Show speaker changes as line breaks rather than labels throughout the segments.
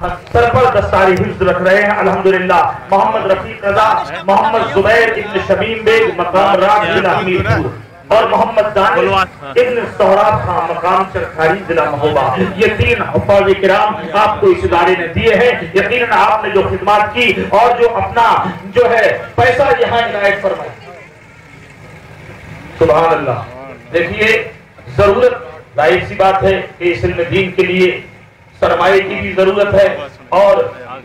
Sir पर दस्तारी हिफ्ज़ रख रहे हैं अल्हम्दुलिल्लाह। मोहम्मद रफीक रजा, मोहम्मद जुबैर इब्न शमीम बेग मकाम राज जिला हमीरपुर और मोहम्मद दानिश इब्न सोहराब खान मकाम चरखारी जिला महोबा। ये 3 हुफ़ाज़ किराम आपको इस इदारे ने दिए हैं। यकीनन आपने जो खिदमत की और जो अपना जो है पैसा यहाँ इनायत फरमाई, सुभान अल्लाह। देखिए जरूरत जाहिर सी बात है कि इस इल्म दीन के लिए सरमाए की भी जरूरत है और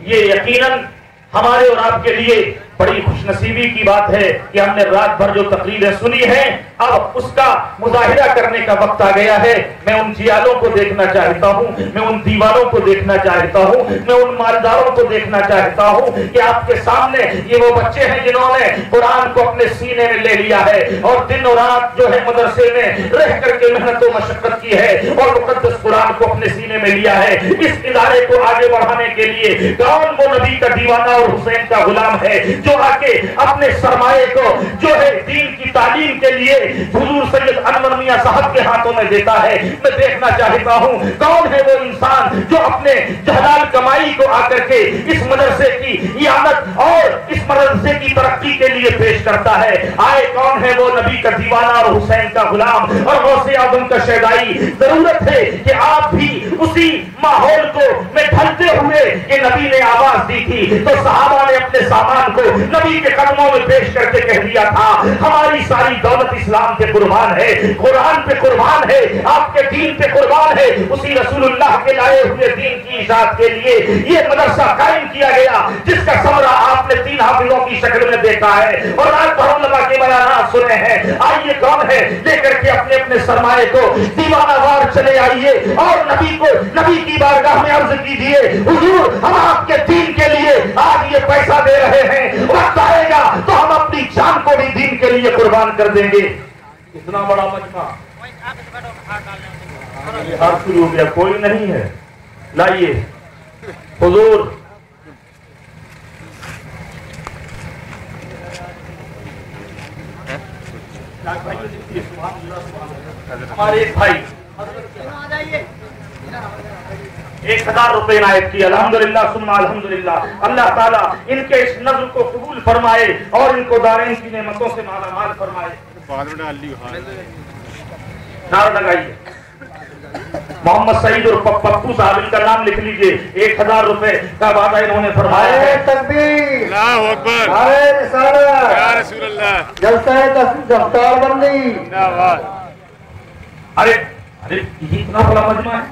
ये यकीनन हमारे और आपके लिए बड़ी खुशनसीबी की बात है कि हमने रात भर जो तकरीरें सुनी हैं अब उसका मुजाहिरा करने का वक्त आ गया है। मैं उन जियालों को देखना चाहता हूँ, मैं उन दीवारों को देखना चाहता हूँ, मैं उन मालदारों को देखना चाहता हूँ कि आपके सामने ये वो बच्चे हैं जिन्होंने कुरान को अपने सीने में ले लिया है और दिन और रात जो है मदरसे में रह करके मेहनत और मशक्कत की है और मुकद्दस कुरान को अपने सीने में लिया है। इस इदारे को आगे बढ़ाने के लिए कौन वो नबी का दीवाना और हुसैन का गुलाम है जो आके अपने सरमाए को जो है दीन की तालीम के लिए हुजूर सैयद अनवर मियां साहब के हाथों में देता है। मैं देखना चाहता हूं कौन है वो इंसान जो अपने जहलाल कमाई को आकर के इस मदरसे की इयादत और इस मदरसे की तरक्की के लिए पेश करता है। आए कौन है वो नबी का दीवाना और हुसैन का गुलाम और गौसे आजम का शहदाई। जरूरत है कि आप भी उसी माहौल को में ढलते हुए कि नबी ने आवाज दी थी तो सहाबा ने अपने सामान को नबी के कदमों में पेश करके कह दिया था हमारी सारी दौलत इस्लाम पे कुर्बान है, कुरान पे कुर्बान है, आपके दीन पे कुर्बान है। उसी रसूलुल्लाह के लाए हुए दीन की इजाद के लिए ये मदरसा कायम किया गया जिसका समरा आपने 3 हाफिजों की शक्ल में देखा है और रात भर उलमा के बयानात सुने हैं। आइए कौन है लेकर के अपने अपने सरमाए को दीवानावार चले आइए और नबी की बारगाह में अर्ज कीजिए हुजूर हम आपके दीन के लिए आज ये पैसा दे रहे हैं, वक्त आएगा तो हम अपनी जान को भी दीन के लिए कुर्बान कर देंगे। इतना बड़ा मजमा हाथ शुरू हो गया, कोई नहीं है, लाइए हुजूर। हमारे एक भाई 1000 रुपए इनायत की, अल्हम्दुलिल्लाह सुम्मा अल्हम्दुलिल्लाह। अल्लाह ताला इनके इस नज़्र को कबूल फरमाए और इनको दारैन की नेमतों से मालामाल फरमाए। नारा लगाइए मोहम्मद सईद और पप्पू साहब, इनका नाम लिख लीजिए। 1000 रुपए का वादा इन्होंने फरमाया। तकबीर, अल्लाहु अकबर, नारे रिसालत, या रसूल अल्लाह, जलसा दफ्तारबंदी। अरे अरे ये इतना बड़ा मजमा है,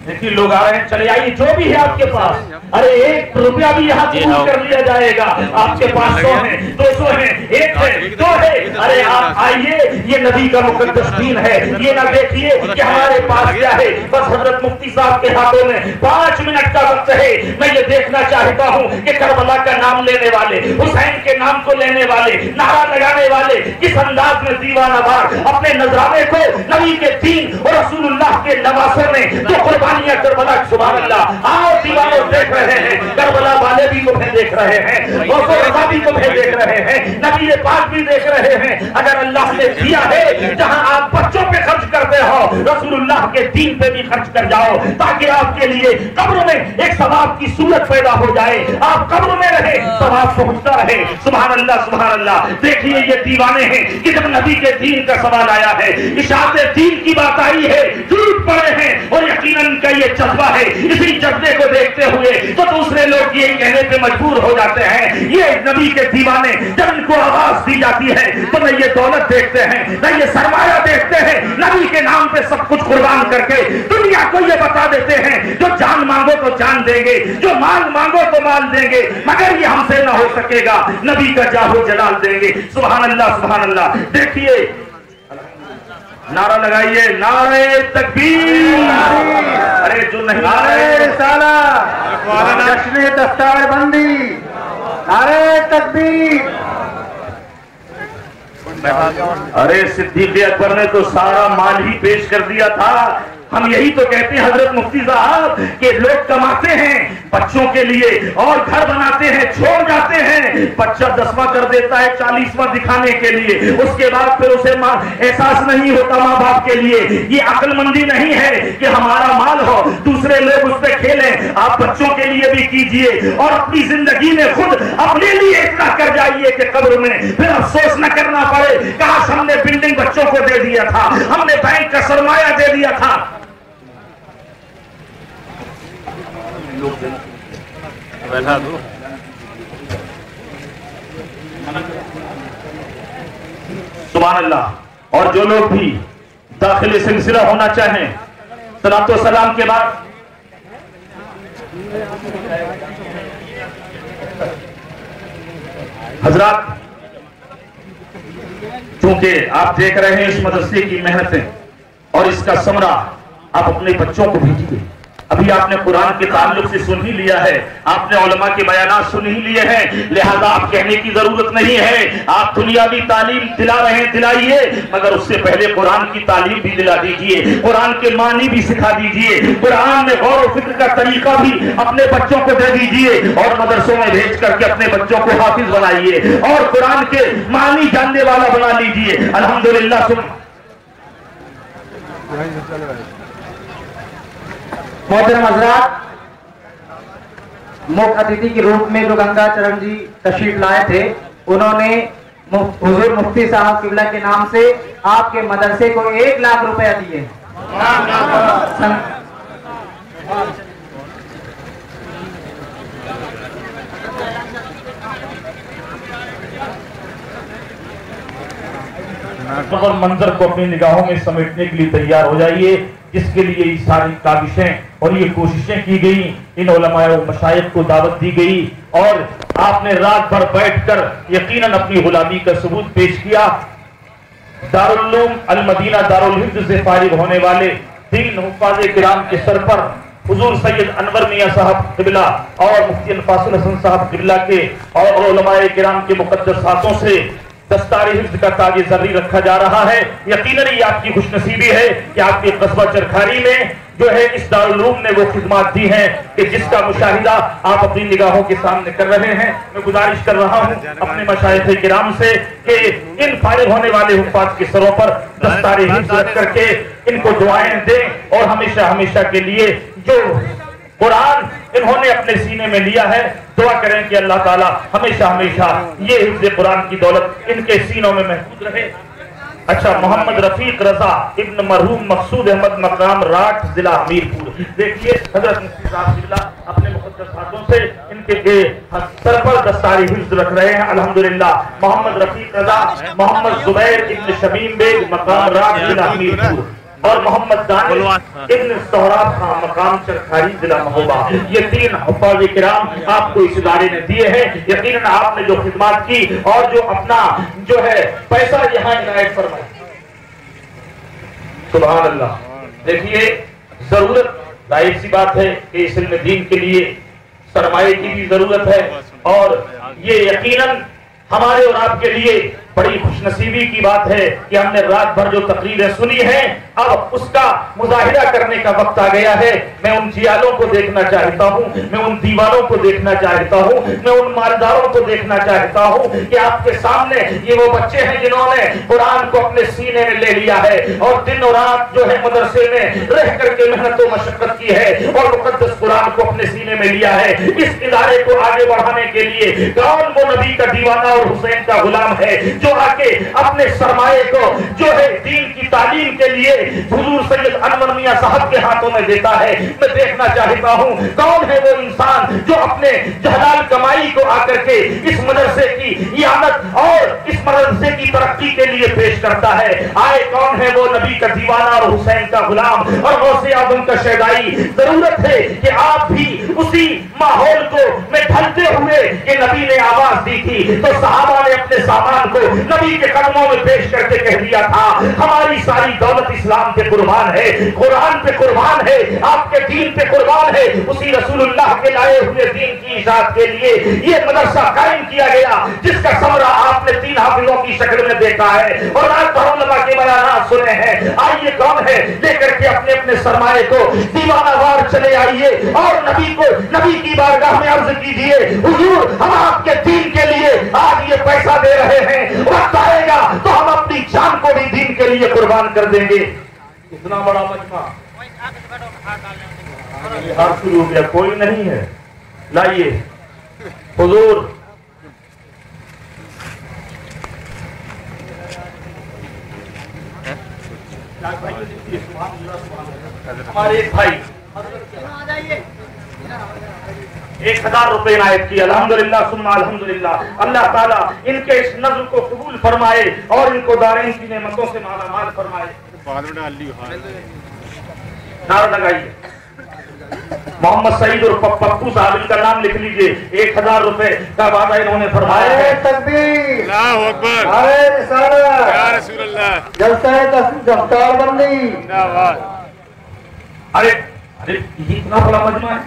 देखिए लोग आ रहे हैं, चले आइए जो भी है आपके पास। अरे 1 रुपया भी यहाँ कबूल कर लिया जाएगा। आपके पास 100 है, 200 है, 1 है, 2 है, अरे आप आइए। ये नबी का मुकद्दस दीन है। ये ना देखिए कि हमारे पास क्या है, बस हजरत मुफ्ती साहब के हाथों में 5 मिनट का वक्त है। मैं ये देखना चाहता हूँ कि करबला का नाम लेने वाले, हुसैन के नाम को लेने वाले, नारा लगाने वाले किस अंदाज में दीवानावार अपने नजराने को नबी के दीन और रसूलुल्लाह के नवासों में जो करबला, सुभान अल्लाह। आओ दीवारों देख रहे हैं, करबला वाले भी तुम्हें देख रहे हैं, गौसे रज़ा भी तुम्हें देख रहे हैं, नबी पाक भी देख रहे हैं। अगर अल्लाह ने दिया है जहां आप बच्चों पे खर्च करते हो रसूलुल्लाह के दीन पे भी खर्च कर जाओ ताकि आपके लिए कब्र में एक सवाब की सूरत पैदा हो जाए। आप कब्र में रहे, सवाब पहुंचता रहे। सुभान अल्लाह, सुभान अल्लाह। देखिए ये दीवाने हैं कि जब नबी के दीन का सवाल आया है, इशाअत दीन की बात आई है, टूट पड़े हैं और यकीनन का ये जज्बा है। इसी जज्बे को देखते हुए तो दूसरे लोग ये कहने पे मजबूर हो जाते हैं ये नबी के दीवाने, जब इनको आवाज दी जाती है तो न ये दौलत देखते हैं न ये सरमाया देखते हैं, नबी के नाम पे सब कुछ कुर्बान करके दुनिया को ये बता देते हैं जो जान मांगो तो जान देंगे, जो माल मांगो तो माल देंगे, मगर ये हमसे ना हो सकेगा, नबी का जाहो जलाल देंगे। सुभान अल्लाह, सुभान अल्लाह। देखिए नारा लगाइए, नारे तकबीर। अरे जो नहीं, नारे रिसालत, जश्न दस्तारबंदी, नारे तकबीर। अरे सिद्दीक़ अकबर ने तो सारा माल ही पेश कर दिया था, हम यही तो कहते हैं हजरत मुफ्ती साहब कि लोग कमाते हैं बच्चों के लिए और घर बनाते हैं, छोड़ जाते हैं, बच्चा 10वां कर देता है 40वां दिखाने के लिए, उसके बाद फिर उसे एहसास नहीं होता माँ बाप के लिए। ये अक्लमंदी नहीं है कि हमारा माल हो दूसरे लोग उस पर खेलें। आप बच्चों के लिए भी कीजिए और अपनी जिंदगी में खुद अपने लिए इतना कर जाइए कि कब्र में फिर अफसोस न करना पड़े, काश हमने बिल्डिंग बच्चों को दे दिया था, हमने बैंक का सरमाया दे दिया था।
बैठा दो।
सुभान अल्लाह। और जो लोग भी दाखिल सिलसिला होना चाहें, सलातो सलाम के बाद हजरात, चूंकि आप देख रहे हैं इस मदरसे की मेहनतें और इसका समरा, आप अपने बच्चों को भेजिए। अभी आपने कुरान के ताल्लुक से सुन ही लिया है, आपने उलमा के बयानात सुन ही लिए हैं, लिहाजा आप कहने की जरूरत नहीं है। आप दुनियावी तालीम दिला रहे हैं, दिलाइए, मगर उससे पहले कुरान की तालीम भी दिला दीजिए, कुरान के मानी भी सिखा दीजिए, कुरान में गौर फिक्र का तरीका भी अपने बच्चों को दे दीजिए और मदरसों में भेज करके अपने बच्चों को हाफिज बनाइए और कुरान के मानी जानने वाला बना लीजिए। अल्हम्दुलिल्लाह।
मोहतरम हज़रात, मुख्य अतिथि के रूप में जो गंगाचरण जी तशरीफ लाए थे, उन्होंने हुजूर मुफ्ती साहब किबला के नाम से आपके मदरसे को 1 लाख रुपया दिए।
और मंजर को अपनी निगाहों में समेटने के लिए तैयार हो जाइए, जिसके लिए ये सारी काविशें और ये कोशिशें की गई, इन उलमाए व मशाइख को दावत दी गई और आपने रात भर बैठकर यकीनन अपनी गुलामी का सबूत पेश किया। दारुल उलूम अल मदीना दारुल हिफ्ज़ से फारिग होने वाले 3 हुफ़ाज़े किराम के सर पर हुजूर सैयद अनवर मियां साहब किबला और मुफ्ती फासिल हसन साहब किबला के और उलमाए किराम के मुक़द्दस हाथों से दस्तार हिफ्ज़ का ताज ज़र्री रखा जा रहा है। यकीनन ये आपकी खुशनसीबी है कि आपके कस्बा चरखारी में जो है इस दारुल उलूम ने वो खिदमत दी है कि जिसका मुशाहिदा आप अपनी निगाहों के सामने कर रहे हैं। मैं गुजारिश कर रहा हूं अपने मशाइख़ किराम से कि इन फारिग होने वाले हुफ़ाज़ के सरों पर दस्तार हिफ्ज़ रख करके इनको दुआएं दें और हमेशा हमेशा के लिए जो कुरान इन्होंने अपने सीने में लिया है, दुआ करें कि अल्लाह ताला हमेशा हमेशा ये हिफ्ज़ कुरान की दौलत इनके सीनों में महफूज रहे। अच्छा, मोहम्मद रफीक रजा इब्न मरहूम मकसूद अहमद मकाम राठ जिला हमीरपुर। देखिए हजरत मुफ्ती साहब किबला अपने मुक़द्दस हाथों से इनके सर पर दस्तार हिफ्ज़ रख रहे हैं। अल्हम्दुलिल्लाह। मोहम्मद रफीक रजा, मोहम्मद जुबैर इब्न शमीम बेग मकाम राठ जिला हमीरपुर और मोहम्मद दानिश इब्न सोहराब खान मकाम चरखारी जिला महोबा, ये 3 हुफ़ाज़े किराम आपको इस इदारे ने दिए हैं। यकीनन आपने जो खिदमत की और जो अपना जो है पैसा यहाँ इनायत फरमाया, सुभान अल्लाह। देखिए जरूरत जाहिर सी बात है कि इस इल्म दीन के लिए सरमाए की भी जरूरत है और ये यकीनन हमारे और आपके लिए बड़ी खुशनसीबी की बात है कि हमने रात भर जो तकरीरें सुनी हैं, अब उसका मुजाहिरा करने का वक्त आ गया है। मैं उन जियालों को देखना चाहता हूँ, मैं उन दीवारों को देखना चाहता हूँ, मैं उन मालदारों को देखना चाहता हूँ कि आपके सामने ये वो बच्चे हैं जिन्होंने कुरान को अपने सीने में ले लिया है और दिन और रात जो है मदरसे में रह करके मेहनत व मशक्कत की है और मुकद्दस कुरान को अपने सीने में लिया है। इस इदारे को आगे बढ़ाने के लिए कौन वो नबी का दीवाना और हुसैन का गुलाम है जो आके अपने सरमाए को जो है दीन की तालीम के लिए हुजूर सैयद अनवर मियां साहब के हाथों में देता है। मैं देखना चाहता हूँ कौन है वो इंसान जो अपने जहलाल कमाई को आकर के इस मदरसे की इयानत और इस मदरसे की तरक्की के लिए पेश करता है। आए कौन है वो नबी का दीवाना और हुसैन का गुलाम और गौसे आजम का शहदाई। जरूरत है कि आप भी उसी माहौल को में ढलते हुए कि नबी ने आवाज दी थी तो सहाबा ने अपने सामान को नबी के कदमों में पेश करके कह दिया था, हमारी सारी दौलत इस्लाम पे कुर्बान है, कुरान पे कुर्बान है, आपके दीन पे कुर्बान है। उसी रसूलुल्लाह के लाए हुए दीन की इजाद के लिए ये मदरसा कायम किया गया, जिसका समरा आपने 3 हाफिजों की शक्ल में देखा है और आज उलमा के बयान सुने हैं। आइए कौन है लेकर के अपने अपने सरमाए को दीवानावार चले आइए और नबी की बारगाह में अर्ज कीजिए, हुजूर हम आपके दीन के लिए आज ये पैसा दे रहे हैं, वक्त आएगा तो हम अपनी जान को भी दीन के लिए कुर्बान कर देंगे। इतना बड़ा मजमा हाथ शुरू हो गया, कोई नहीं है, लाइए हुजूर। हमारे एक भाई 1000 रुपए नायब की, अल्हम्दुलिल्लाह सुम्मा अल्हम्दुलिल्लाह। अल्लाह ताला इनके इस नज़्र को कबूल फरमाए और इनको दारैन की नेमतों से मालामाल फरमाए। नारा लगाइए, मोहम्मद सईद और पप्पू साहब, इनका नाम लिख लीजिए। 1000 रुपए का वादा इन्होंने फरमाया है।
अल्लाहु अकबर,
अरे अरे ये इतना बड़ा मजमा है,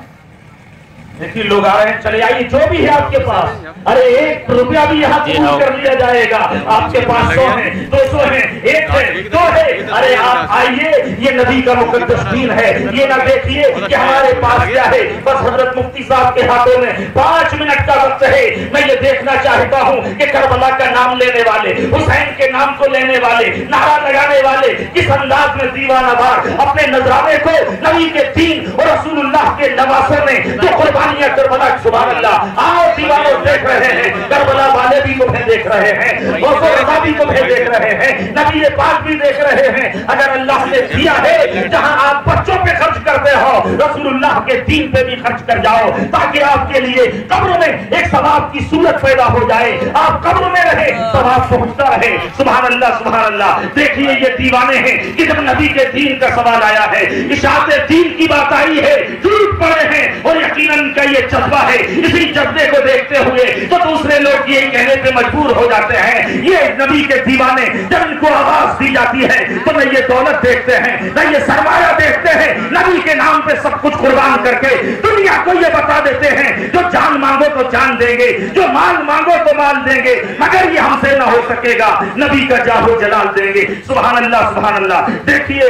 देखिए लोग आ रहे हैं, चले आइए जो भी है आपके पास। अरे 1 रुपया भी यहाँ कबूल कर लिया जाएगा, आपके पास 100 है, 200 है, 1 है, 2 है। अरे आप आइए, ये नबी का मुकद्दस दीन है, ये ना देखिए कि हमारे पास क्या है। बस हजरत मुफ्ती साहब के हाथों में 5 मिनट का वक्त है। मैं ये देखना चाहता हूँ कि करबला का नाम लेने वाले, हुसैन के नाम को लेने वाले, नारा लगाने वाले किस अंदाज में दीवानावार अपने नजराने को नबी के दीन और रसूलुल्लाह के नवासों में जो कुर्बानियां करबला, सुभान अल्लाह। आओ दीवाने देख रहे हैं, करबला वाले भी तुम्हें देख रहे हैं, गौसे भी तुम्हें देख रहे हैं, नबी पाक भी देख रहे हैं। अगर अल्लाह ने दिया है, जहां आप बच्चों पे खर्च करते हो, रसूलुल्लाह के दीन पे भी खर्च कर जाओ, ताकि आपके लिए कब्र में एक सवाब की सूरत पैदा हो जाए। आप कब्र में रहे, सवाब पहुंचता रहे। सुभान अल्लाह, सुभान अल्लाह। देखिए ये दीवाने हैं कि जब नबी के दीन का सवाल आया है, इशाअत दीन की बात आई है, टूट पड़े हैं और यकीनन का ये जज्बा है। इसी जज्बे को देखते हुए तो दूसरे लोग ये कहने पे मजबूर हो जाते हैं, ये नबी के दीवाने, जब इनको आवाज दी जाती है तो न ये दौलत देखते हैं, न ये सरमाया देखते हैं, नबी के नाम पे सब कुछ कुर्बान करके दुनिया को ये बता देते हैं, जो जान मांगो तो जान देंगे, जो माल मांगो तो माल देंगे, मगर ये हमसे ना हो सकेगा, नबी का जाहो जलाल देंगे। सुभान अल्लाह, सुभान अल्लाह। देखिए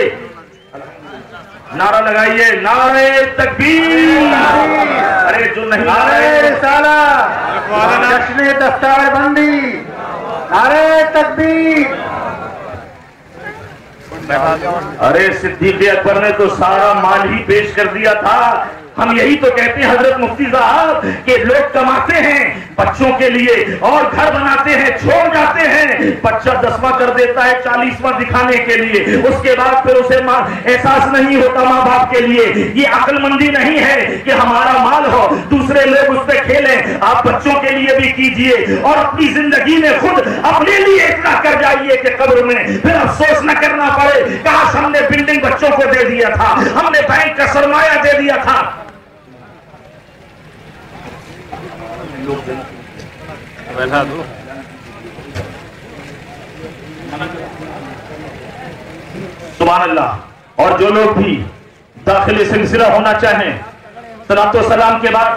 नारा लगाइए, नारे तकबीर। अरे जो नहीं, नारे रिसालत, जश्न दस्तारबंदी, नारे तकबीर। अरे सिद्दीक़ अकबर ने तो सारा माल ही पेश कर दिया था। हम यही तो कहते हैं हजरत मुफ्ती साहब कि लोग कमाते हैं बच्चों के लिए और घर बनाते हैं, छोड़ जाते हैं, बच्चा 10वां कर देता है 40वां दिखाने के लिए, उसके बाद फिर उसे एहसास नहीं होता माँ बाप के लिए। ये अक्लमंदी नहीं है कि हमारा माल हो, दूसरे लोग उस पर खेलें। आप बच्चों के लिए भी कीजिए और अपनी जिंदगी में खुद अपने लिए इतना कर जाइए कि कब्र में फिर अफसोस न करना पड़े, काश हमने बिल्डिंग बच्चों को दे दिया था, हमने बैंक का सरमाया दे दिया था। सुभान अल्लाह। और जो लोग भी दाखिली सिलसिला होना चाहें, सलातो सलाम के बाद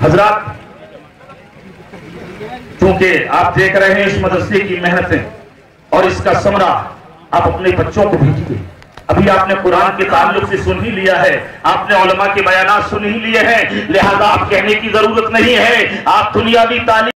हजरात, चूंकि आप देख रहे हैं इस मदरसे की मेहनतें और इसका समरा, आप अपने बच्चों को भेजिए। अभी आपने कुरान के ताल्लुक से सुन ही लिया है, आपने उलमा के बयानात सुन ही लिए हैं, लिहाजा आप कहने की जरूरत नहीं है। आप दुनियावी तालीम